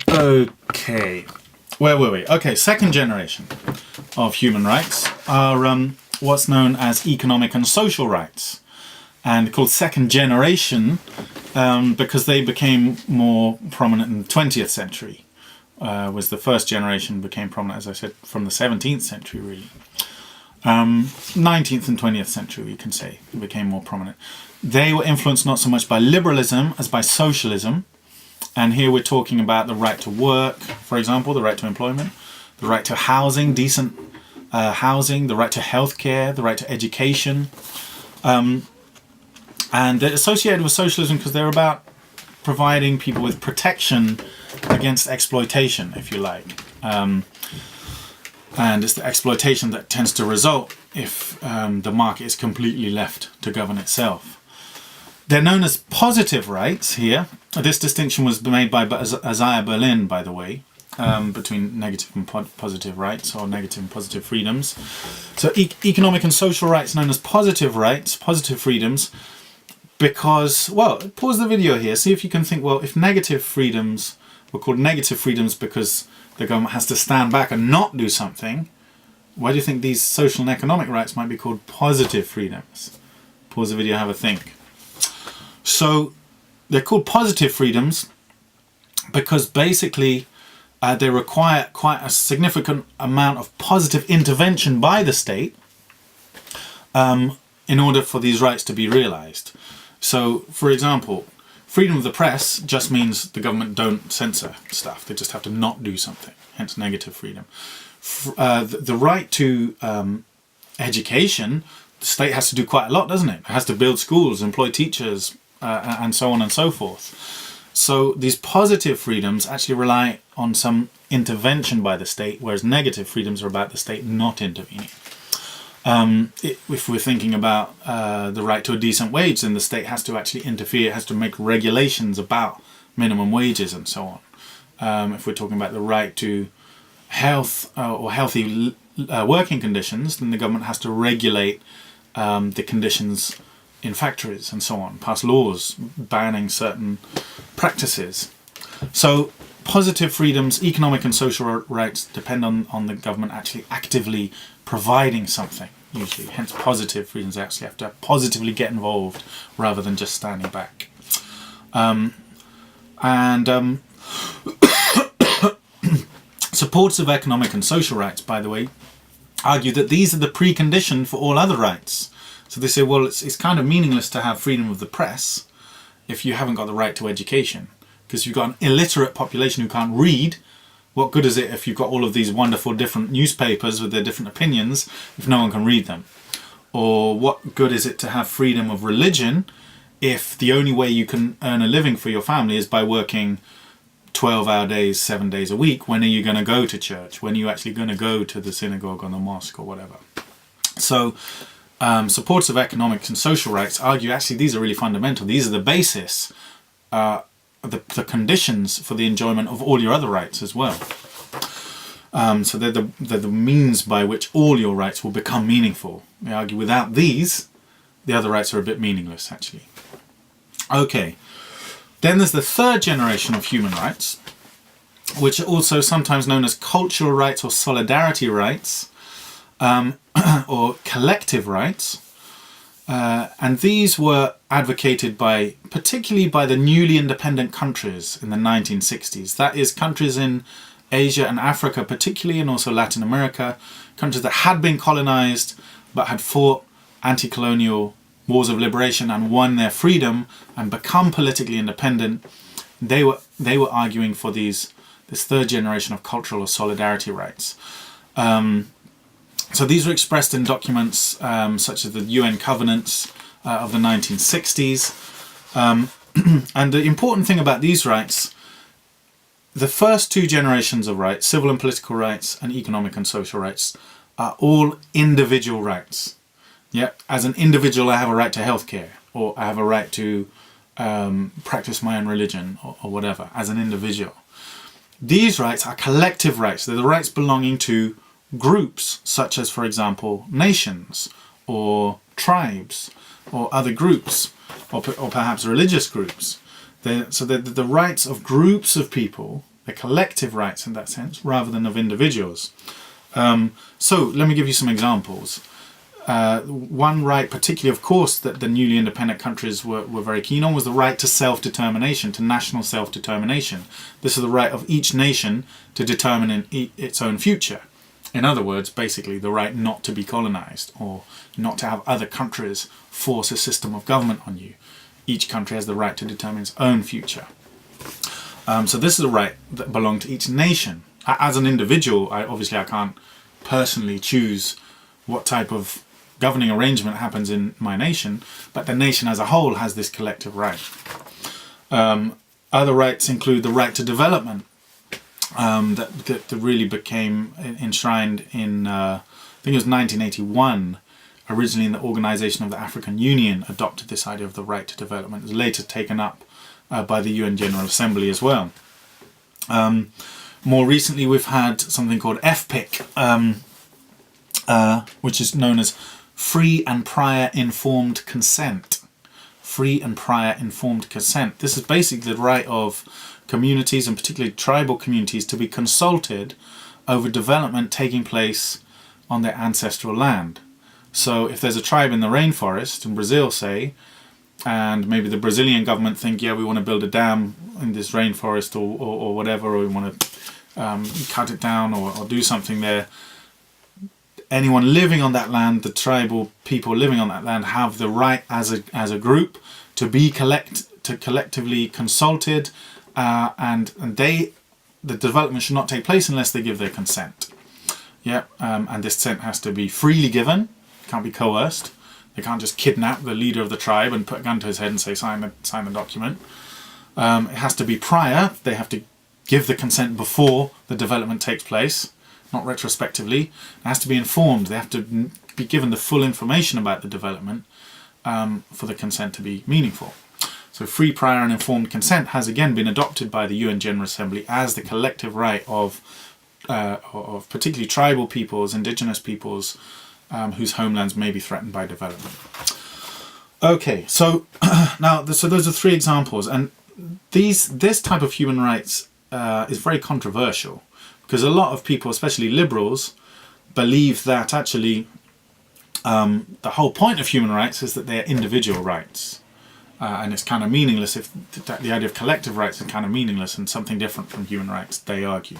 Okay, where were we? Okay, second generation of human rights are what's known as economic and social rights, and called second generation because they became more prominent in the 20th century. Was the first generation became prominent, as I said, from the 17th century, really. 19th and 20th century, you can say, became more prominent. They were influenced not so much by liberalism as by socialism. And here we're talking about the right to work, for example, the right to employment, the right to housing, decent housing, the right to healthcare, the right to education. And they're associated with socialism because they're about providing people with protection against exploitation, if you like. And it's the exploitation that tends to result if the market is completely left to govern itself. They're known as positive rights here. This distinction was made by Isaiah Berlin, by the way, between negative and positive rights, or negative and positive freedoms. So economic and social rights known as positive rights, positive freedoms, because, well, pause the video here, see if you can think, well, if negative freedoms were called negative freedoms because the government has to stand back and not do something, why do you think these social and economic rights might be called positive freedoms? Pause the video, have a think. So they're called positive freedoms because basically they require quite a significant amount of positive intervention by the state in order for these rights to be realized. So, for example, freedom of the press just means the government don't censor stuff. They just have to not do something, hence negative freedom. The right to education, the state has to do quite a lot, doesn't it? It has to build schools, employ teachers, and so on and so forth. So these positive freedoms actually rely on some intervention by the state, whereas negative freedoms are about the state not intervening. If we're thinking about the right to a decent wage, then the state has to actually interfere, it has to make regulations about minimum wages and so on. If we're talking about the right to health or healthy working conditions, then the government has to regulate the conditions in factories and so on, pass laws banning certain practices. So positive freedoms, economic and social rights depend on the government actually actively providing something, usually. Hence positive freedoms, they actually have to positively get involved rather than just standing back. Supporters of economic and social rights, by the way, argue that these are the precondition for all other rights. So they say, well, it's kind of meaningless to have freedom of the press if you haven't got the right to education. Because you've got an illiterate population who can't read. What good is it if you've got all of these wonderful different newspapers with their different opinions if no one can read them? Or what good is it to have freedom of religion if the only way you can earn a living for your family is by working 12-hour days, 7 days a week? When are you going to go to church? When are you actually going to go to the synagogue or the mosque or whatever? So supporters of economic and social rights argue actually these are really fundamental. These are the basis, the conditions for the enjoyment of all your other rights as well. So they're the means by which all your rights will become meaningful. They argue without these, the other rights are a bit meaningless, actually. Okay, then there's the third generation of human rights, which are also sometimes known as cultural rights or solidarity rights, or collective rights. And these were advocated particularly by the newly independent countries in the 1960s. That is, countries in Asia and Africa particularly, and also Latin America, countries that had been colonized but had fought anti-colonial wars of liberation and won their freedom and become politically independent. They were arguing for this third generation of cultural or solidarity rights. So these were expressed in documents such as the UN covenants of the 1960s. And the important thing about these rights, the first two generations of rights, civil and political rights and economic and social rights, are all individual rights. Yeah, as an individual I have a right to healthcare, or I have a right to practice my own religion, or whatever, as an individual. These rights are collective rights. They're the rights belonging to groups, such as, for example, nations, or tribes, or other groups, or perhaps religious groups. They're the rights of groups of people, they're collective rights in that sense, rather than of individuals. So let me give you some examples. One right, particularly, of course, that the newly independent countries were very keen on was the right to self-determination, to national self-determination. This is the right of each nation to determine its own future. In other words, basically the right not to be colonized or not to have other countries force a system of government on you. Each country has the right to determine its own future. So this is a right that belongs to each nation. As an individual, I can't personally choose what type of governing arrangement happens in my nation, but the nation as a whole has this collective right. Other rights include the right to development, that really became enshrined in, I think it was 1981, originally in the Organization of the African Union adopted this idea of the right to development. It was later taken up by the UN General Assembly as well. More recently we've had something called FPIC, which is known as Free and Prior Informed Consent. Free and prior informed consent. This is basically the right of communities, and particularly tribal communities, to be consulted over development taking place on their ancestral land. So if there's a tribe in the rainforest, in Brazil say, and maybe the Brazilian government think, yeah, we want to build a dam in this rainforest or whatever, or we want to cut it down or do something there, anyone living on that land, the tribal people living on that land, have the right as a group to be collectively consulted, and the development should not take place unless they give their consent. Yeah, and this consent has to be freely given, can't be coerced. They can't just kidnap the leader of the tribe and put a gun to his head and say sign the document. It has to be prior. They have to give the consent before the development takes place, not retrospectively. It has to be informed. They have to be given the full information about the development for the consent to be meaningful. So free, prior and informed consent has again been adopted by the UN General Assembly as the collective right of particularly tribal peoples, indigenous peoples, whose homelands may be threatened by development. Okay, so now so those are three examples, and this type of human rights is very controversial, because a lot of people, especially liberals, believe that actually the whole point of human rights is that they're individual rights, and it's kind of meaningless if the idea of collective rights is kind of meaningless and something different from human rights, they argue.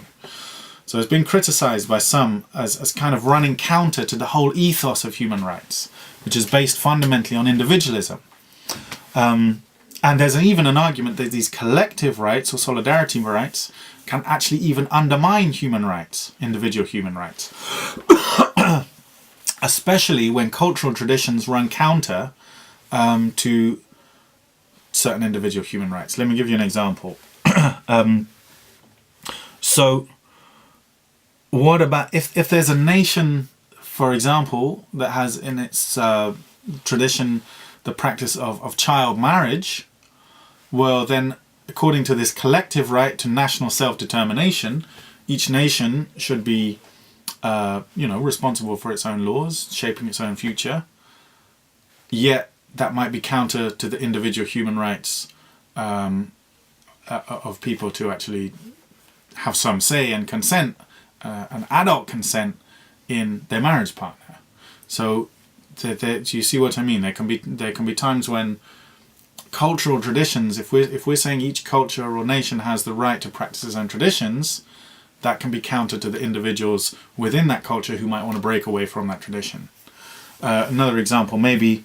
So it's been criticized by some as kind of running counter to the whole ethos of human rights, which is based fundamentally on individualism. And there's even an argument that these collective rights or solidarity rights can actually even undermine human rights, individual human rights. Especially when cultural traditions run counter to certain individual human rights. Let me give you an example. So what about if there's a nation, for example, that has in its tradition the practice of child marriage? Well, then, according to this collective right to national self-determination, each nation should be, responsible for its own laws, shaping its own future. Yet, that might be counter to the individual human rights of people to actually have some say and consent, an adult consent in their marriage partner. So, do you see what I mean? There can be times when cultural traditions, if we're saying each culture or nation has the right to practice its own traditions, that can be counter to the individuals within that culture who might want to break away from that tradition. Another example, maybe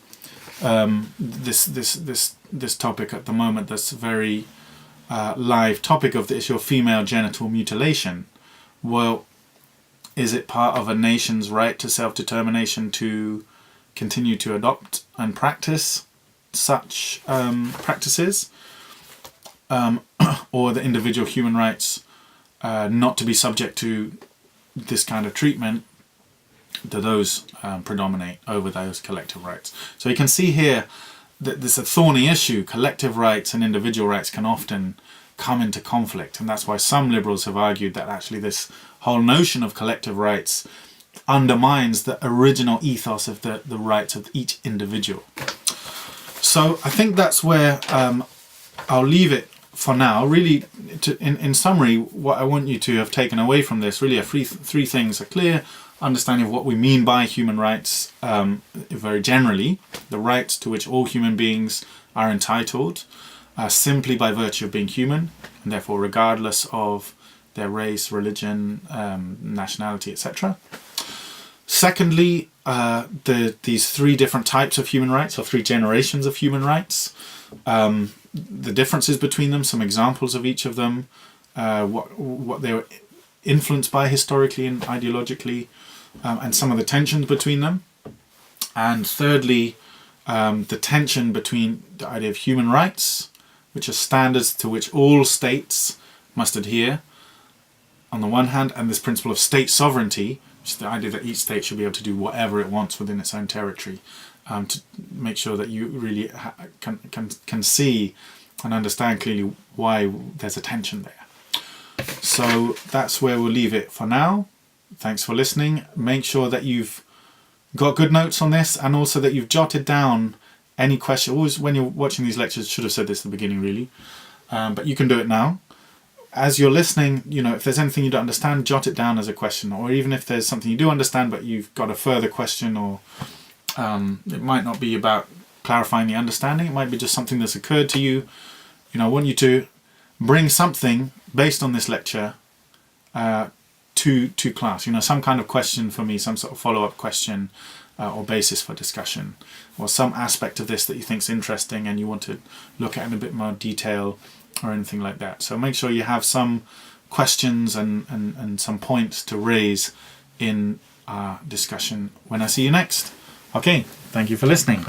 this topic at the moment, that's a very live topic of the issue of female genital mutilation. Well, is it part of a nation's right to self-determination to continue to adopt and practice such practices, or the individual human rights not to be subject to this kind of treatment? Do those predominate over those collective rights? So you can see here that this is a thorny issue. Collective rights and individual rights can often come into conflict, and that's why some liberals have argued that actually this whole notion of collective rights undermines the original ethos of the rights of each individual. So I think that's where I'll leave it for now. Really, in summary, what I want you to have taken away from this really are three things: a clear understanding of what we mean by human rights, very generally, the rights to which all human beings are entitled, simply by virtue of being human, and therefore regardless of their race, religion, nationality, etc. Secondly, these three different types of human rights, or three generations of human rights, the differences between them, some examples of each of them, what they were influenced by historically and ideologically, and some of the tensions between them. And thirdly, the tension between the idea of human rights, which are standards to which all states must adhere, on the one hand, and this principle of state sovereignty, which is the idea that each state should be able to do whatever it wants within its own territory, to make sure that you really can see and understand clearly why there's a tension there. So that's where we'll leave it for now. Thanks for listening. Make sure that you've got good notes on this, and also that you've jotted down any question. Always, when you're watching these lectures, should have said this at the beginning really, but you can do it now. As you're listening, if there's anything you don't understand, jot it down as a question, or even if there's something you do understand but you've got a further question, or it might not be about clarifying the understanding, it might be just something that's occurred to you. I want you to bring something based on this lecture to class, some kind of question for me, some sort of follow-up question or basis for discussion, or some aspect of this that you think is interesting and you want to look at in a bit more detail, or anything like that. So make sure you have some questions and some points to raise in our discussion when I see you next. Okay, thank you for listening.